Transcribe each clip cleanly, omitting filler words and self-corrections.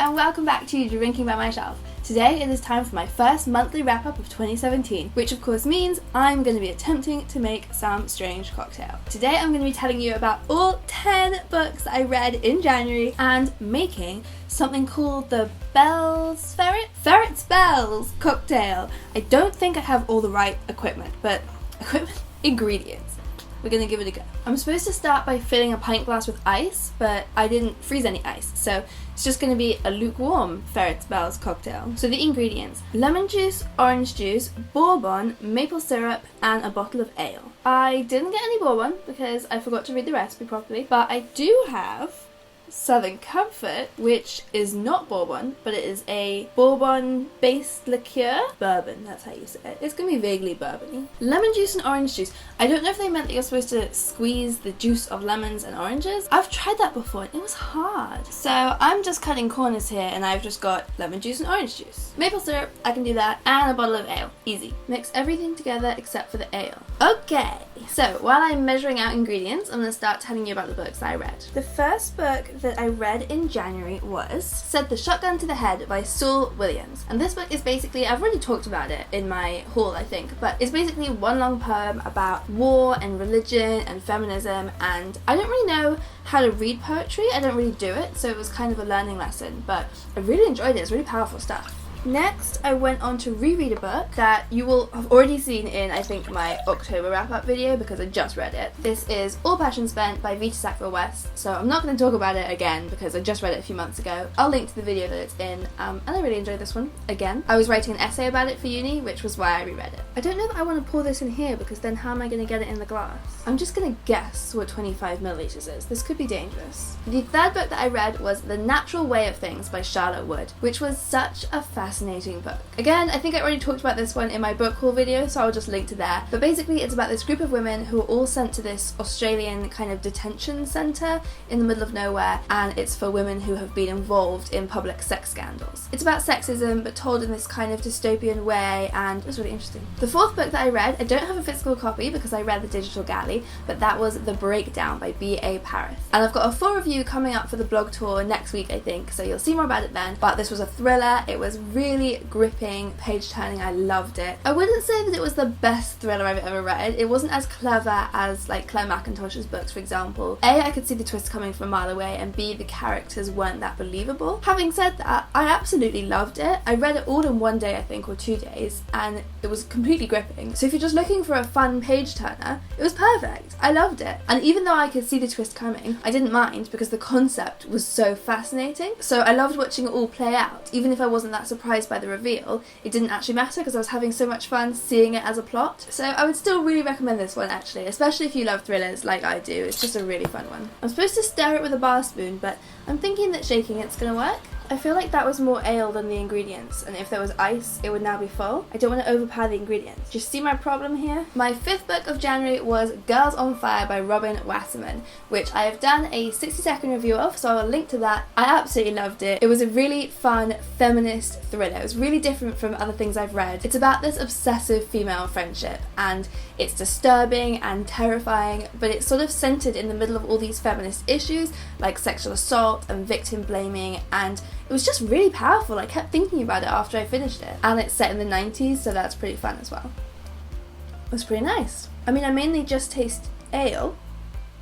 and welcome back to Drinking by My Shelf. Today it is time for my first monthly wrap-up of 2017, which of course means I'm going to be attempting to make some strange cocktail. Today I'm going to be telling you about all 10 books that I read in January and making something called the Ferrets Bells cocktail. I don't think I have all the right ingredients. We're going to give it a go. I'm supposed to start by filling a pint glass with ice, but I didn't freeze any ice, so it's just going to be a lukewarm Ferrets Bells cocktail. So the ingredients: lemon juice, orange juice, bourbon, maple syrup, and a bottle of ale. I didn't get any bourbon because I forgot to read the recipe properly, but I do have Southern Comfort, which is not bourbon, but it is a bourbon-based liqueur. Bourbon, that's how you say it. It's gonna be vaguely bourbony. Lemon juice and orange juice. I don't know if they meant that you're supposed to squeeze the juice of lemons and oranges. I've tried that before and it was hard. So I'm just cutting corners here and I've just got lemon juice and orange juice. Maple syrup, I can do that, and a bottle of ale. Easy. Mix everything together except for the ale. Okay, so while I'm measuring out ingredients, I'm gonna start telling you about the books that I read. The first book that I read in January was Set the Shotgun to the Head by Saul Williams. And this book is basically, I've already talked about it in my haul I think, but it's basically one long poem about war and religion and feminism, and I don't really know how to read poetry, I don't really do it, so it was kind of a learning lesson, but I really enjoyed it, it's really powerful stuff. Next, I went on to reread a book that you will have already seen in, I think, my October wrap-up video because I just read it. This is All Passion Spent by Vita Sackville-West, so I'm not going to talk about it again because I just read it a few months ago. I'll link to the video that it's in, and I really enjoyed this one, again. I was writing an essay about it for uni, which was why I reread it. I don't know that I want to pour this in here because then how am I going to get it in the glass? I'm just going to guess what 25 milliliters is. This could be dangerous. The third book that I read was The Natural Way of Things by Charlotte Wood, which was such a fascinating book. Again, I think I already talked about this one in my book haul video, so I'll just link to there. But basically it's about this group of women who are all sent to this Australian kind of detention centre in the middle of nowhere, and it's for women who have been involved in public sex scandals. It's about sexism, but told in this kind of dystopian way, and it was really interesting. The fourth book that I read, I don't have a physical copy because I read the digital galley, but that was The Breakdown by B.A. Paris. And I've got a full review coming up for the blog tour next week, I think, so you'll see more about it then. But this was a thriller, it was really gripping, page turning, I loved it. I wouldn't say that it was the best thriller I've ever read. It wasn't as clever as like Claire McIntosh's books, for example. A, I could see the twist coming from a mile away, and B, the characters weren't that believable. Having said that, I absolutely loved it. I read it all in one day, I think, or 2 days, and it was completely gripping. So if you're just looking for a fun page turner, it was perfect. I loved it. And even though I could see the twist coming, I didn't mind because the concept was so fascinating. So I loved watching it all play out. Even if I wasn't that surprised by the reveal, it didn't actually matter because I was having so much fun seeing it as a plot. So I would still really recommend this one actually, especially if you love thrillers like I do. It's just a really fun one. I'm supposed to stir it with a bar spoon, but I'm thinking that shaking it's gonna work. I feel like that was more ale than the ingredients, and if there was ice, it would now be full. I don't want to overpower the ingredients. Do you see my problem here? My fifth book of January was Girls on Fire by Robin Wasserman, which I have done a 60-second review of, so I'll link to that. I absolutely loved it. It was a really fun feminist thriller. It was really different from other things I've read. It's about this obsessive female friendship, and it's disturbing and terrifying, but it's sort of centered in the middle of all these feminist issues like sexual assault and victim blaming, and it was just really powerful. I kept thinking about it after I finished it. And it's set in the 90s, so that's pretty fun as well. It was pretty nice. I mean, I mainly just taste ale.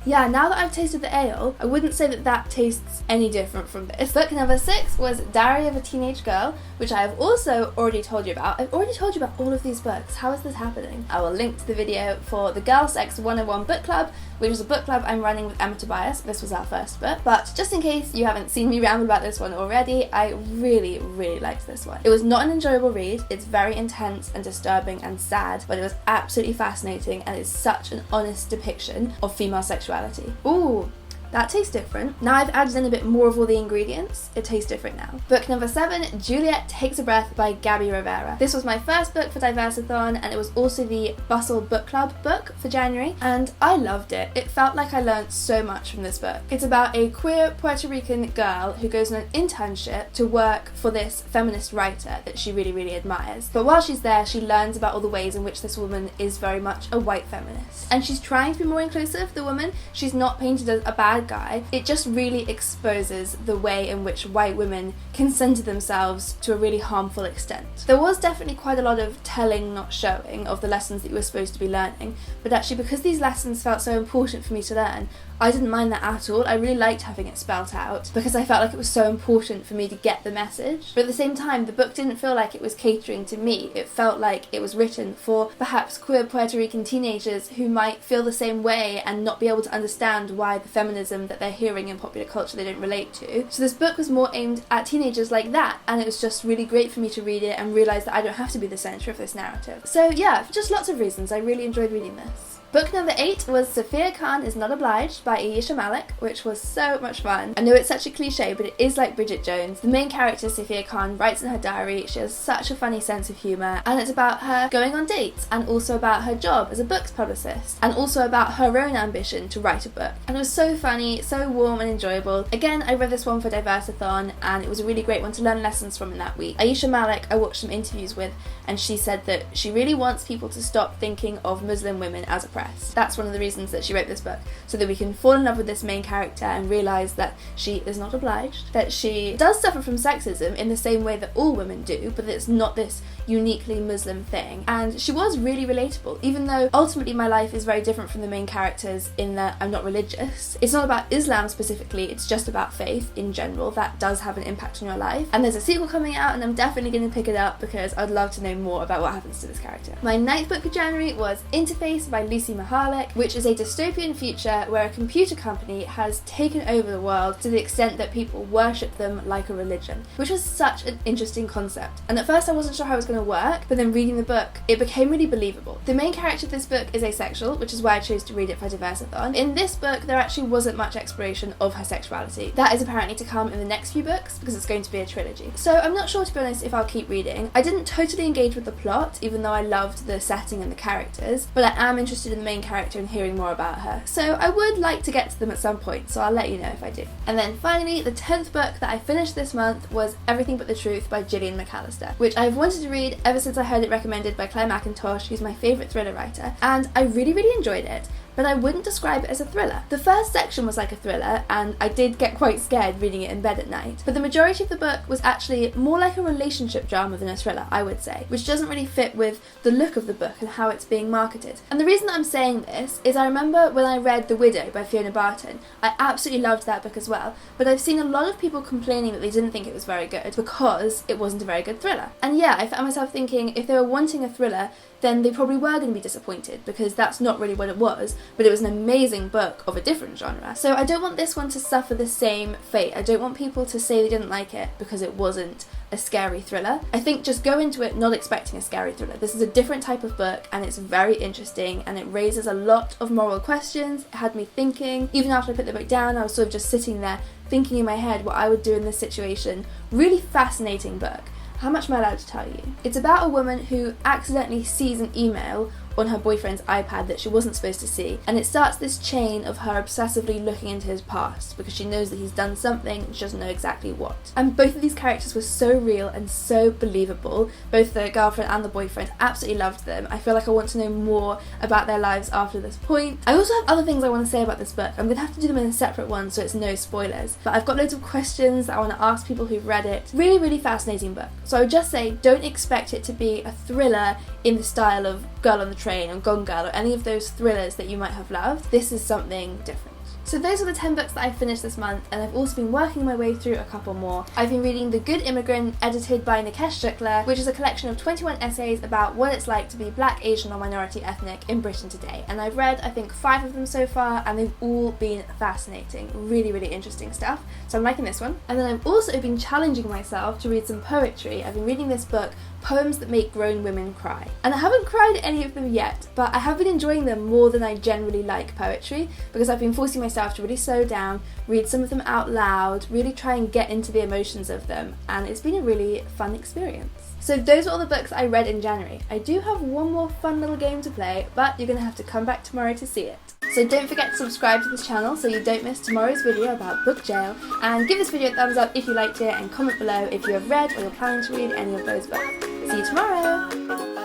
Yeah, now that I've tasted the ale, I wouldn't say that that tastes any different from this. Book number 6 was Diary of a Teenage Girl, which I have also already told you about. I've already told you about all of these books. How is this happening? I will link to the video for the Girl Sex 101 book club, which is a book club I'm running with Emma Tobias. This was our first book. But just in case you haven't seen me ramble about this one already, I really, really liked this one. It was not an enjoyable read. It's very intense and disturbing and sad, but it was absolutely fascinating, and it's such an honest depiction of female sexuality. Ooh, that tastes different. Now I've added in a bit more of all the ingredients, it tastes different now. Book number 7, Juliet Takes a Breath by Gabby Rivera. This was my first book for Diversathon, and it was also the Bustle Book Club book for January, and I loved it. It felt like I learned so much from this book. It's about a queer Puerto Rican girl who goes on an internship to work for this feminist writer that she really, really admires. But while she's there, she learns about all the ways in which this woman is very much a white feminist. And she's trying to be more inclusive, the woman. She's not painted as a bad bad guy, it just really exposes the way in which white women can center themselves to a really harmful extent. There was definitely quite a lot of telling, not showing, of the lessons that you were supposed to be learning, but actually because these lessons felt so important for me to learn, I didn't mind that at all. I really liked having it spelt out because I felt like it was so important for me to get the message. But at the same time, the book didn't feel like it was catering to me. It felt like it was written for perhaps queer Puerto Rican teenagers who might feel the same way and not be able to understand why the feminism that they're hearing in popular culture they don't relate to. So this book was more aimed at teenagers like that, and it was just really great for me to read it and realise that I don't have to be the centre of this narrative. So yeah, for just lots of reasons, I really enjoyed reading this. Book number 8 was Sophia Khan is Not Obliged by Ayisha Malik, which was so much fun. I know it's such a cliche, but it is like Bridget Jones. The main character, Sophia Khan, writes in her diary. She has such a funny sense of humour, and it's about her going on dates, and also about her job as a books publicist, and also about her own ambition to write a book. And it was so funny, so warm and enjoyable. Again, I read this one for Diversathon, and it was a really great one to learn lessons from in that week. Ayisha Malik, I watched some interviews with, and she said that she really wants people to stop thinking of Muslim women as oppressed. That's one of the reasons that she wrote this book, so that we can fall in love with this main character and realise that she is not obliged, that she does suffer from sexism in the same way that all women do, but it's not this uniquely Muslim thing. And she was really relatable, even though ultimately my life is very different from the main characters in that I'm not religious. It's not about Islam specifically, it's just about faith in general. That does have an impact on your life. And there's a sequel coming out, and I'm definitely going to pick it up because I'd love to know more about what happens to this character. My 9th book for January was Interface by Lucy Mihajlich, which is a dystopian future where a computer company has taken over the world to the extent that people worship them like a religion, which was such an interesting concept. And at first I wasn't sure how it was going to work, but then reading the book, it became really believable. The main character of this book is asexual, which is why I chose to read it for Diversathon. In this book, there actually wasn't much exploration of her sexuality. That is apparently to come in the next few books because it's going to be a trilogy. So I'm not sure, to be honest, if I'll keep reading. I didn't totally engage with the plot, even though I loved the setting and the characters, but I am interested in the main character and hearing more about her. So I would like to get to them at some point, so I'll let you know if I do. And then finally, the 10th book that I finished this month was Everything But the Truth by Gillian McAllister, which I've wanted to read ever since I heard it recommended by Claire McIntosh, who's my favourite thriller writer, and I really enjoyed it. But I wouldn't describe it as a thriller. The first section was like a thriller, and I did get quite scared reading it in bed at night. But the majority of the book was actually more like a relationship drama than a thriller, I would say, which doesn't really fit with the look of the book and how it's being marketed. And the reason that I'm saying this is I remember when I read The Widow by Fiona Barton, I absolutely loved that book as well, but I've seen a lot of people complaining that they didn't think it was very good because it wasn't a very good thriller. And yeah, I found myself thinking if they were wanting a thriller, then they probably were going to be disappointed because that's not really what it was, but it was an amazing book of a different genre. So I don't want this one to suffer the same fate. I don't want people to say they didn't like it because it wasn't a scary thriller. I think just go into it not expecting a scary thriller. This is a different type of book and it's very interesting and it raises a lot of moral questions. It had me thinking. Even after I put the book down, I was sort of just sitting there thinking in my head what I would do in this situation. Really fascinating book. How much am I allowed to tell you? It's about a woman who accidentally sees an email on her boyfriend's iPad that she wasn't supposed to see, and it starts this chain of her obsessively looking into his past because she knows that he's done something and she doesn't know exactly what. And both of these characters were so real and so believable. Both the girlfriend and the boyfriend, absolutely loved them. I feel like I want to know more about their lives after this point. I also have other things I want to say about this book. I'm going to have to do them in a separate one so it's no spoilers, but I've got loads of questions that I want to ask people who've read it. Really fascinating book. So I would just say don't expect it to be a thriller in the style of Girl on the Train or Gone Girl or any of those thrillers that you might have loved. This is something different. So those are the 10 books that I finished this month, and I've also been working my way through a couple more. I've been reading The Good Immigrant, edited by Nikesh Shukla, which is a collection of 21 essays about what it's like to be Black, Asian or minority ethnic in Britain today. And I've read, I think, 5 of them so far, and they've all been fascinating. Really interesting stuff. So I'm liking this one. And then I've also been challenging myself to read some poetry. I've been reading this book, Poems That Make Grown Women Cry. And I haven't cried at any of them yet, but I have been enjoying them more than I generally like poetry, because I've been forcing myself to really slow down, read some of them out loud, really try and get into the emotions of them, and it's been a really fun experience. So those are all the books I read in January. I do have one more fun little game to play, but you're going to have to come back tomorrow to see it. So don't forget to subscribe to this channel so you don't miss tomorrow's video about book jail, and give this video a thumbs up if you liked it and comment below if you have read or you're planning to read any of those books. See you tomorrow!